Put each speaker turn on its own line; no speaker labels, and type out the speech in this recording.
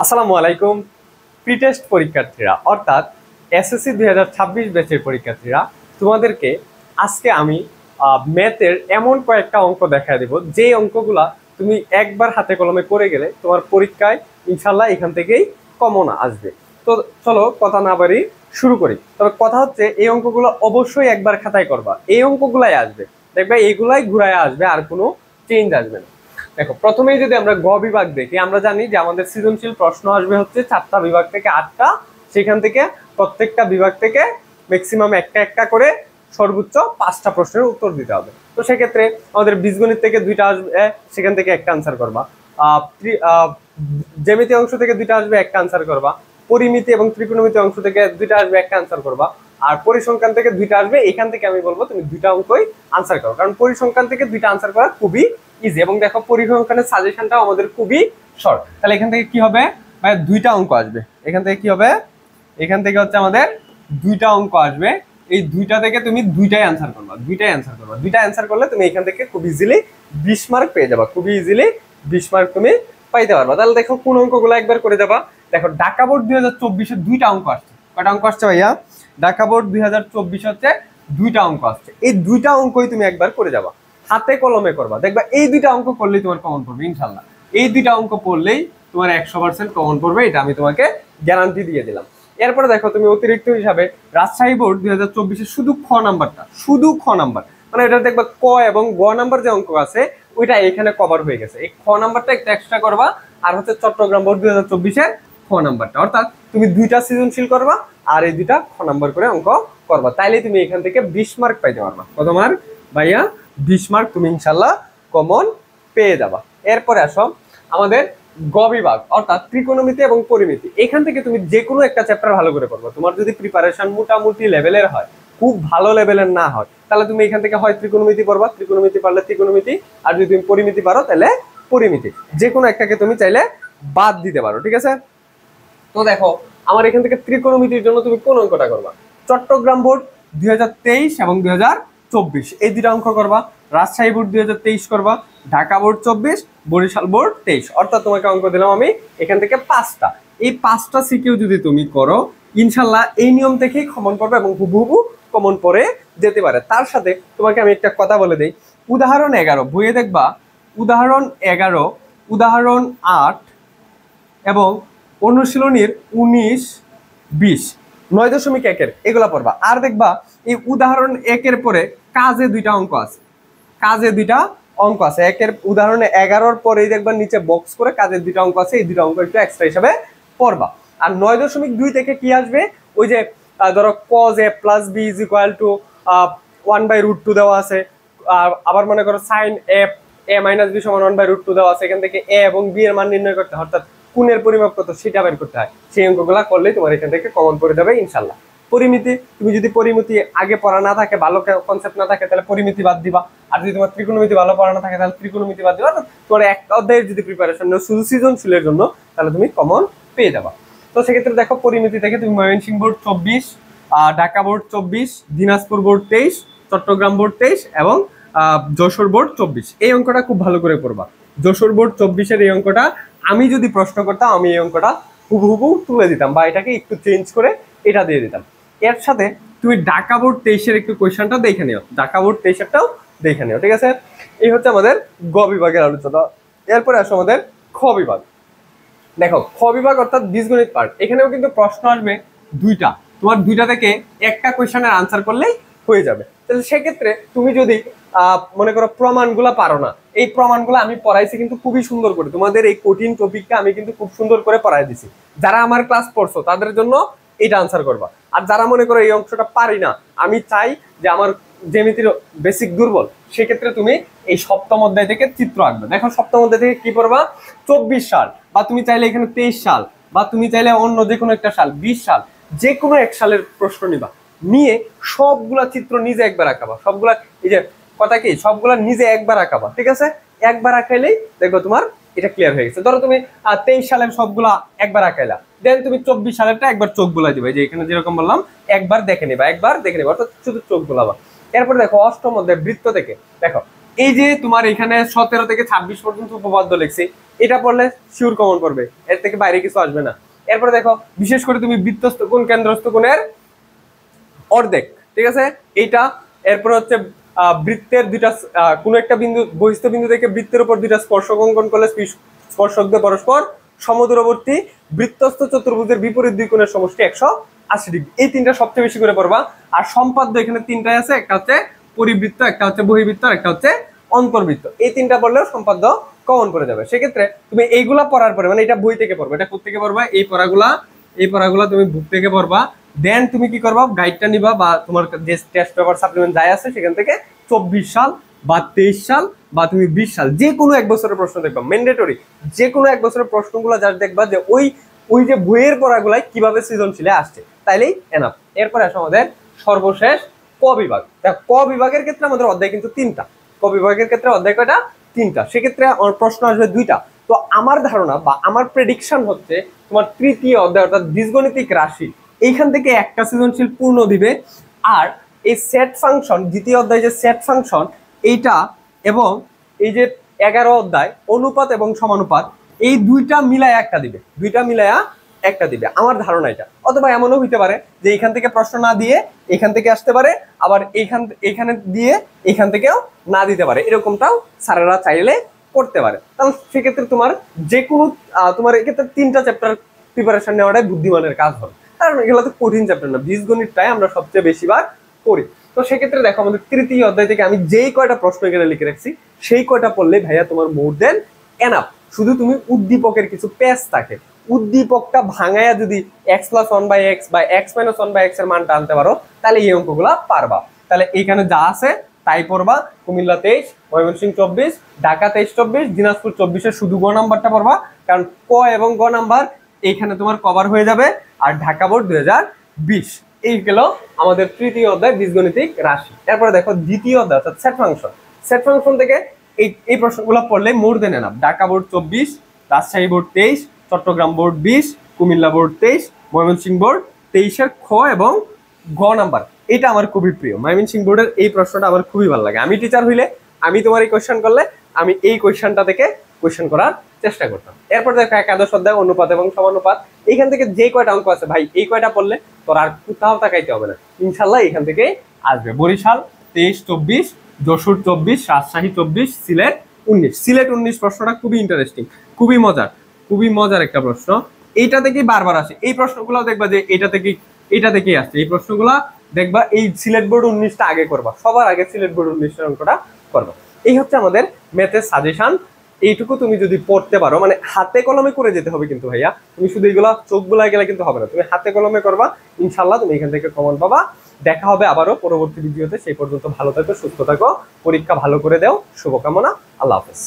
আসসালামু আলাইকুম প্রিটেস্ট পরীক্ষার্থীরা অর্থাৎ এসএসসি 2026 ব্যাচের পরীক্ষার্থীরা তোমাদেরকে আজকে আমি ম্যাথের এমন কয়েকটা অঙ্ক দেখায় দেব যে অঙ্কগুলা তুমি একবার হাতে কলমে করে গেলে তোমার পরীক্ষায় ইনশাল্লাহ এখান থেকেই কমন আসবে। তো চলো কথা না বাড়ি শুরু করি। তবে কথা হচ্ছে এই অঙ্কগুলো অবশ্যই একবার খাতায় করবা, এই অঙ্কগুলাই আসবে, দেখবে এইগুলাই ঘুরায় আসবে, আর কোনো চেঞ্জ আসবে না। দেখো প্রথমেই যদি আমরা গ বিভাগ দেখি, আমরা জানি যে আমাদের সৃজনশীল প্রশ্ন আসবে হচ্ছে 4টা বিভাগ থেকে 8টা, সেখান থেকে প্রত্যেকটা বিভাগ থেকে ম্যাক্সিমাম একটা একটা করে সর্বোচ্চ 5টা প্রশ্নের উত্তর দিতে হবে। তো সেক্ষেত্রে আমাদের বীজগণিত থেকে 2টা আসবে, সেখান থেকে একটা আনসার করবা। জ্যামিতি অংশ থেকে 2টা আসবে, একটা আনসার করবা। পরিমিতি এবং ত্রিকোণমিতি অংশ থেকে 2টা আসবে, একটা আনসার করবা। আর পরিসংখ্যান থেকে 2টা আসবে, এখান থেকে আমি বলবো তুমি 2টা অঙ্কই আনসার করো, কারণ পরিসংখ্যান থেকে 2টা আনসার করা খুবই ইজি। এবং দেখো পরিসংখ্যানের সাজেশনটাও আমাদের খুবই শর্ট। তাহলে এখান থেকে কি হবে, মানে 2টা অঙ্ক আসবে। এখান থেকে কি হবে, এখান থেকে হচ্ছে আমাদের 2টা অঙ্ক আসবে। এই 2টা থেকে তুমি 2টাই আনসার করবা, 2টাই আনসার করবা। 2টা আনসার করলে তুমি এখান থেকে খুব ইজিলি 20 মার্ক পেয়ে যাবা, খুবই ইজিলি 20 মার্ক তুমি পাইতে পারবা। তাহলে দেখো কোন অঙ্কগুলো একবার করে যাবা। দেখো ঢাকা বোর্ড 2024 এর 2টা অঙ্ক আসছে। কয়টা অঙ্ক আসছে ভাইয়া? ঢাকা বোর্ড 2024 হচ্ছে 2টা অঙ্ক আসছে। এই 2টা অঙ্কই তুমি একবার করে যাবা, হাতে কলমে করবা, দেখবা এই 2টা অঙ্ক করলেই তোমার কমন পড়বে ইনশাল্লাহ। এই 2টা অঙ্ক পড়লেই তোমার 100% কমন পড়বে, এটা আমি তোমাকে গ্যারান্টি দিয়ে দিলাম। এরপরে দেখো তুমি অতিরিক্ত হিসাবে রাজশাহী বোর্ড 2024 শুধু খ নাম্বারটা, শুধু খ নাম্বার, মানে এটা দেখবা ক এবং গ নাম্বার যে অঙ্ক আছে ওইটা এখানে কভার হয়ে গেছে। এই খ নাম্বারটা একটু এক্সট্রা করবা। আর হচ্ছে চট্টগ্রাম বোর্ড 2024 খ নাম্বারটা, অর্থাৎ তুমি 2টা সৃজনশীল করবা আর এই 2টা খ নাম্বার করে অঙ্ক করবা, তাইলে তুমি এখান থেকে 20 মার্ক পাইতে পারবা। কত মার্ক ভাইয়া? 20 মার্ক তুমি ইনশাল্লাহ কমন পেয়ে যাবা। এরপরে আসো আমাদের গ বিভাগ, অর্থাৎ ত্রিকোণমিতি এবং পরিমিতি। এখান থেকে তুমি যে কোনো একটা চ্যাপ্টার ভালো করে পড়বা। তোমার যদি প্রিপারেশন মোটামুটি লেভেলের হয়, খুব ভালো লেভেলের না হয়, তাহলে তুমি এখান থেকে হয় ত্রিকোণমিতি পড়বা, ত্রিকোণমিতি পারলে ত্রিকোণমিতি, আর যদি তুমি পরিমিতি পারো তাহলে পরিমিতি, যে কোনো একটাকে তুমি চাইলে বাদ দিতে পারো, ঠিক আছে? তো দেখো আমার এখান থেকে ত্রিকোণমিতির জন্য তুমি কোন অঙ্কটা করবা? চট্টগ্রাম বোর্ড 2023 এবং 2024 এই 2টা অঙ্ক করবা। রাজশাহী বোর্ড 2023 করবা, ঢাকা বোর্ড 24, বরিশাল বোর্ড 23, অর্থাৎ তোমাকে অঙ্ক দিলাম আমি এখান থেকে 5টা। এই 5টা সিকিউ যদি তুমি করো ইনশাল্লাহ এই নিয়ম থেকেই কমন পড়বে এবং হুবহু কমন পড়ে যেতে পারে। তার সাথে তোমাকে আমি একটা কথা বলে দেই, উদাহরণ 11 বইয়ে দেখবা, উদাহরণ 11, উদাহরণ 8 এবং অনুশীলনীর 19, 20, 9.1 এগুলা পড়বা। আর দেখবা এই উদাহরণ 1-এর পরে কাজে 2টা অঙ্ক আছে, কাজে 2টা অঙ্ক আছে। উদাহরণে 11-র পরেই দেখবা নিচে বক্স করে কাজের 2টা অঙ্ক আছে, এই 2টা অঙ্ক একটু এক্সট্রা হিসাবে পড়বা। আর 9.2 থেকে কি আসবে, ওই যে ধরো cos a plus b is equal to 1/√2 দেওয়া আছে। আবার মনে করো sin a minus b সমান 1/√2 দেওয়া আছে, এখান থেকে a এবং b এর মান নির্ণয় করতে হয়, অর্থাৎ কোণের পরিমাপ কত সেটা বের করতে হয়। সেই অঙ্কগুলা করলেই তোমার এখান থেকে কমন পড়ে যাবে ইনশাল্লাহ। পরিমিতি, তুমি যদি পরিমিতি আগে পড়া না থাকে, ভালো কনসেপ্ট না থাকে, তাহলে পরিমিতি বাদ দিবা। আর যদি তোমার ত্রিকোণমিতি ভালো পড়া না থাকে তাহলে ত্রিকোণমিতি বাদ দিবা। তোমার একটা অধ্যায়ের যদি প্রিপারেশন নাও শুধু সৃজনশীলের জন্য, তাহলে তুমি কমন পেয়ে যাবা। তো সেক্ষেত্রে দেখো পরিমিতি থেকে তুমি Mymensingh board 24, Dhaka board 24, Dinajpur board 23, Chittagong board 23 এবং যশোর বোর্ড 24 এই অঙ্কটা খুব ভালো করে পড়বা। যশোর বোর্ড 24-এর এই অঙ্কটা আমি যদি প্রশ্ন করতাম, আমি এই অঙ্কটা হুবহু তুলে দিতাম বা এটাকে একটু চেঞ্জ করে এটা দিয়ে দিতাম। এর সাথে তুমি ঢাকা বোর্ড 23-এর একটু কোয়েশ্চনটা দেখে নিও, ঢাকা বোর্ড 23-এরটাও দেখে নিও, ঠিক আছে? এই হচ্ছে আমাদের গ বিভাগের আলোচনা। এরপরে আসো আমাদের খ বিভাগ। দেখো খ বিভাগ অর্থাৎ বীজগণিত পার্ট, এখানেও কিন্তু প্রশ্ন আসবে 2টা, তোমার 2টা থেকে একটা কোয়েশ্চেনের আনসার করলেই হয়ে যাবে। তাহলে সেক্ষেত্রে তুমি যদি মনে করো প্রমাণগুলা পারো না, এই প্রমাণগুলো আমি পড়াইছি কিন্তু খুবই সুন্দর করে, তোমাদের এই কঠিন টপিকটা আমি কিন্তু খুব সুন্দর করে পড়াই দিছি। যারা আমার ক্লাস পড়ছো তাদের জন্য এটা আনসার করবা। আর যারা মনে করো এই অংশটা পারি না, আমি চাই যে আমার জ্যামিতির বেসিক দুর্বল, সেক্ষেত্রে তুমি এই সপ্তম অধ্যায় থেকে চিত্র আঁকবে। দেখো সপ্তম অধ্যায় থেকে কি পড়বা, 24 সাল, বা তুমি চাইলে এখানে 23 সাল, বা তুমি চাইলে অন্য যে কোনো একটা সাল, 20 সাল, যে কোনো এক সালের প্রশ্ন নিবা, নিয়ে সবগুলা চিত্র নিজে একবার আঁকাবা। সবগুলা এই যে কথা কি, সবগুলা নিজে একবার আঁকাবা, ঠিক আছে? একবার আঁকাইলেই দেখো তোমার এটা ক্লিয়ার হয়ে গেছে। ধরো তুমি 23 সালের সবগুলা একবার আঁকাইলা, দেন তুমি 24 সালেরটা একবার চোখ বুলাই দিবা, যে এখানে যেরকম বললাম একবার দেখে নিবা, একবার দেখে নিবা, অর্থাৎ শুধু চোখ বুলাবা। এরপর দেখো অষ্টম অধ্যায় বৃত্ত থেকে, দেখো এই যে তোমার এখানে 17 থেকে 26 পর্যন্ত উপপাদ্য লিখছি, এটা পড়লে শিওর কমন পড়বে, এর থেকে বাইরে কিছু আসবে না। এরপরে দেখো বিশেষ করে তুমি বৃত্তস্থ কোণ কেন্দ্রস্থ কোণের অর্ধেক, ঠিক আছে এইটা। এরপর হচ্ছে বৃত্তের দুইটা কোন একটা বিন্দু বহিস্থ বিন্দু থেকে বৃত্তের উপর দুইটা স্পর্শক অঙ্কন করলে স্পর্শক দিয়ে পরস্পর সমদূরবর্তী বৃত্তস্থ চতুর্ভুজের বিপরীত দুই কোণের সমষ্টি 180 ডিগ্রি। এই তিনটা সবচেয়ে বেশি করে পড়বা। আর সম্পাদ্য এখানে তিনটাই আছে, একটা হচ্ছে পরিবৃত্ত, একটা হচ্ছে বহিবৃত্ত, একটা হচ্ছে অন্তর্বৃত্ত। এই তিনটা পড়লেও সম্পাদ্য কমন করে যাবে। সেক্ষেত্রে তুমি এইগুলা পড়ার পরে, মানে এটা বই থেকে পড়বা, এটা কোথা থেকে পড়বা, এই পড়াগুলা তুমি বুক থেকে পড়বা। দেন তুমি কি করবা, গাইডটা নিবা বা তোমার যে টেস্ট পেপার সাপ্লিমেন্ট যাই আছে সেখান থেকে 24 সাল বা 23 সাল বা তুমি 20 সাল যে কোনো এক বছরের প্রশ্ন দেখবা, ম্যান্ডেটরি যে কোনো এক বছরের প্রশ্নগুলো যা দেখবা যে ওই যে বইয়ের পড়াগুলাই কিভাবে সৃজনশীলে আসছে, তাইলেই এনাফ। এরপরে আসো আমাদের সর্বশেষ ক বিভাগ। ক বিভাগের ক্ষেত্রে আমাদের অধ্যায় কিন্তু 3টা। ক বিভাগের ক্ষেত্রে অধ্যায় কয়টা? 3টা। সেক্ষেত্রে আমার প্রশ্ন আসবে 2টা। তো আমার ধারণা বা আমার প্রেডিকশন হচ্ছে তোমার তৃতীয় অধ্যায় অর্থাৎ বীজগণিতিক রাশি, এইখান থেকে একটা সৃজনশীল পূর্ণ দিবে। আর এই সেট ফাংশন, দ্বিতীয় অধ্যায় যে সেট ফাংশন এইটা, এবং এই যে 11 অধ্যায় অনুপাত এবং সমানুপাত, এই দুইটা মিলায় একটা দিবে, আমার ধারণা এটা। অথবা এমনও হইতে পারে যে এখান থেকে প্রশ্ন না দিয়ে এখান থেকে আসতে পারে, আবার এখানে দিয়ে এখান থেকেও না দিতে পারে, এরকমটাও স্যারেরা চাইলে করতে পারে। তাহলে সেক্ষেত্রে তোমার যে কোনো তোমার এক্ষেত্রে 3টা চ্যাপ্টার প্রিপারেশন নেওয়াটাই বুদ্ধিমানের কাজ হবে, কারণ এগুলো তো কঠিন চ্যাপ্টার না, বীজগণিতটাই আমরা সবচেয়ে বেশিবার করি। তো সেক্ষেত্রে দেখো আমাদের তৃতীয় অধ্যায় থেকে আমি যেই কয়টা প্রশ্ন এখানে লিখে রাখছি সেই কয়টা পড়লে ভাইয়া তোমার মোর দেন এনাফ। শুধু তুমি উদ্দীপকের কিছু পেজ থাকে, উদ্দীপকটা ভাঙায়া যদি x+1/x বা x-1/x এর মানটা আনতে পারো তাহলে এই অঙ্কগুলা পারবা। তাহলে এইখানে যা আছে তাই পড়বা। কুমিল্লা 23, ময়মনসিংহ 24, ঢাকা 23-24, দিনাজপুর 24-এর শুধু গ নাম্বারটা পড়বা, কারণ ক এবং গ নাম্বার এইখানে তোমার কভার হয়ে যাবে। আর ঢাকা বোর্ড 2020। এই গেল আমাদের তৃতীয় অধ্যায় বীজগণিতিক রাশি। এরপরে দেখো দ্বিতীয় অধ্যায় অর্থাৎ সেট ফাংশন। সেট ফাংশন থেকে এই প্রশ্নগুলো পড়লে more than enough. Dhaka board 24, Rajshahi board 23, Chittagong board 20, Comilla board 23, Mymensingh board 23-এর খ এবং গ নাম্বার। এটা আমার খুবই প্রিয়, ময়মনসিংহ বোর্ডের এই প্রশ্নটা আমার খুবই ভালো লাগে। আমি টিচার হইলে আমি তোমার এই কোয়েশ্চেন করলে আমি এই কোয়েশ্চেনটা থেকে কোয়েশ্চেন করার চেষ্টা করতাম। এরপর দেখো একাদশ অধ্যায় অনুপাত এবং সমানুপাত। এইখান থেকে যে কয়টা অঙ্ক আছে ভাই, এই কয়টা পড়লে তোর আর কোথাও তাকাইতে হবে না, ইনশাল্লাহ এখান থেকে আসবে। বরিশাল 23-24, যশোর 24, রাজশাহী 24, সিলেট 19। সিলেট 19 প্রশ্নটা খুবই ইন্টারেস্টিং, খুবই মজার একটা প্রশ্ন। এইটা থেকেই বারবার আসে এই প্রশ্নগুলো, দেখবা যে এটা থেকেই আসছে এই প্রশ্নগুলা। দেখবা এই সিলেট বোর্ড 19টা আগে করবা, সবার আগে সিলেট বোর্ড 19 অঙ্কটা করবা। এই হচ্ছে আমাদের ম্যাথের সাজেশন। এইটুকু তুমি যদি পড়তে পারো, মানে হাতে কলমে করে যেতে হবে কিন্তু ভাইয়া, তুমি শুধু এইগুলা চোখ বুলায় গেলে কিন্তু হবে না, তুমি হাতে কলমে করবা, ইনশাল্লাহ তুমি এখান থেকে কমন পাবা। দেখা হবে আবারও পরবর্তী ভিডিওতে। সেই পর্যন্ত ভালো থাকো, সুস্থ থাকো, পরীক্ষা ভালো করে দাও, শুভকামনা, আল্লাহ হাফেজ।